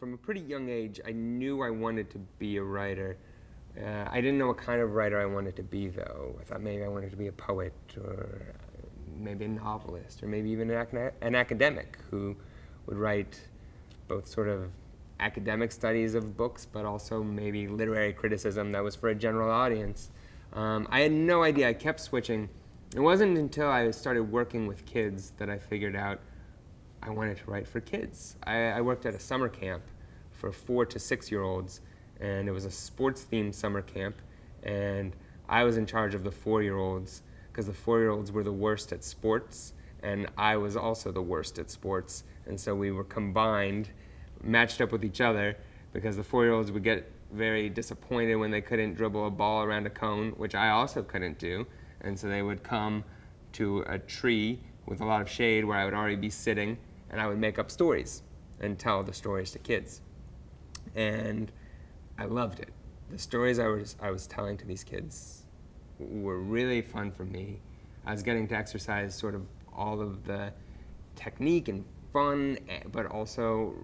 from a pretty young age, I knew I wanted to be a writer. I didn't know what kind of writer I wanted to be, though. I thought maybe I wanted to be a poet, or maybe a novelist, or maybe even an academic who would write both sort of academic studies of books, but also maybe literary criticism that was for a general audience. I had no idea. I kept switching. It wasn't until I started working with kids that I figured out I wanted to write for kids. I worked at a summer camp for 4 to 6-year-olds, and it was a sports-themed summer camp, and I was in charge of the 4-year-olds, because the 4-year-olds were the worst at sports, and I was also the worst at sports, and so we were combined, matched up with each other, because the 4-year-olds would get very disappointed when they couldn't dribble a ball around a cone, which I also couldn't do, and so they would come to a tree with a lot of shade where I would already be sitting, and I would make up stories and tell the stories to kids. And I loved it. The stories I was telling to these kids were really fun for me. I was getting to exercise sort of all of the technique and fun, but also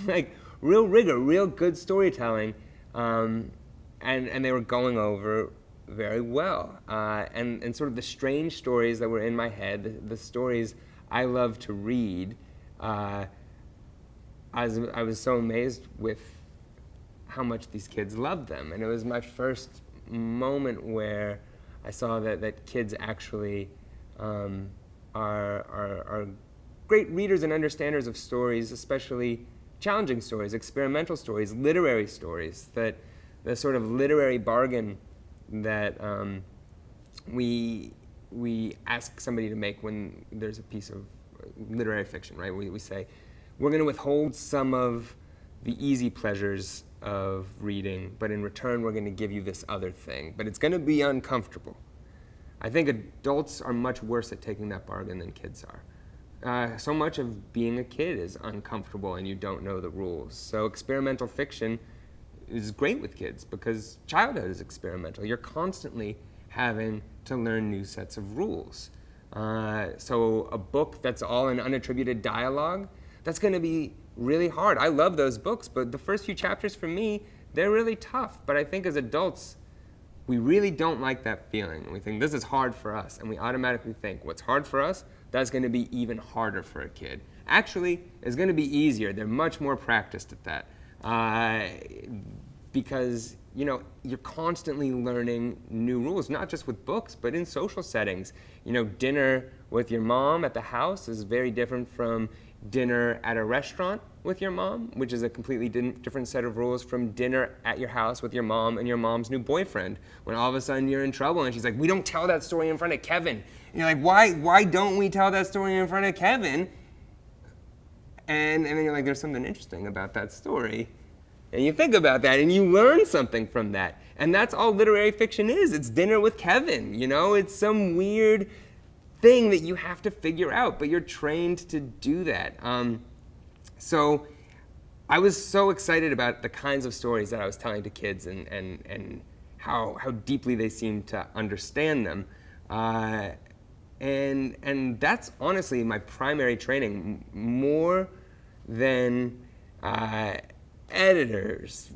like real rigor, real good storytelling, and they were going over very well. And sort of the strange stories that were in my head, the stories I love to read, I was so amazed with how much these kids loved them. And it was my first moment where I saw that kids actually are great readers and understanders of stories, especially challenging stories, experimental stories, literary stories, that the sort of literary bargain that we ask somebody to make when there's a piece of literary fiction, right? We say, we're going to withhold some of the easy pleasures of reading, but in return we're going to give you this other thing. But it's going to be uncomfortable. I think adults are much worse at taking that bargain than kids are. So much of being a kid is uncomfortable and you don't know the rules. So experimental fiction is great with kids because childhood is experimental. You're constantly having to learn new sets of rules. So a book that's all in unattributed dialogue, that's going to be really hard. I love those books, but the first few chapters for me, they're really tough. But I think as adults, we really don't like that feeling. We think this is hard for us, and we automatically think what's hard for us, that's going to be even harder for a kid. Actually, it's going to be easier. They're much more practiced at that. Because you're constantly learning new rules, not just with books, but in social settings. Dinner with your mom at the house is very different from dinner at a restaurant with your mom, which is a completely different set of rules from dinner at your house with your mom and your mom's new boyfriend, when all of a sudden you're in trouble and she's like, we don't tell that story in front of Kevin. And you're like, why don't we tell that story in front of Kevin? And then you're like, there's something interesting about that story. And you think about that, and you learn something from that. And that's all literary fiction is. It's dinner with Kevin, It's some weird thing that you have to figure out, but you're trained to do that. So I was so excited about the kinds of stories that I was telling to kids and how deeply they seemed to understand them. And that's honestly my primary training, more than editors,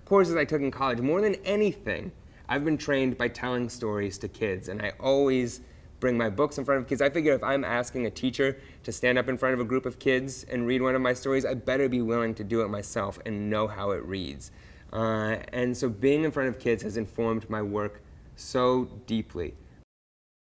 courses I took in college, more than anything, I've been trained by telling stories to kids, and I always bring my books in front of kids. I figure if I'm asking a teacher to stand up in front of a group of kids and read one of my stories, I better be willing to do it myself and know how it reads. And so being in front of kids has informed my work so deeply.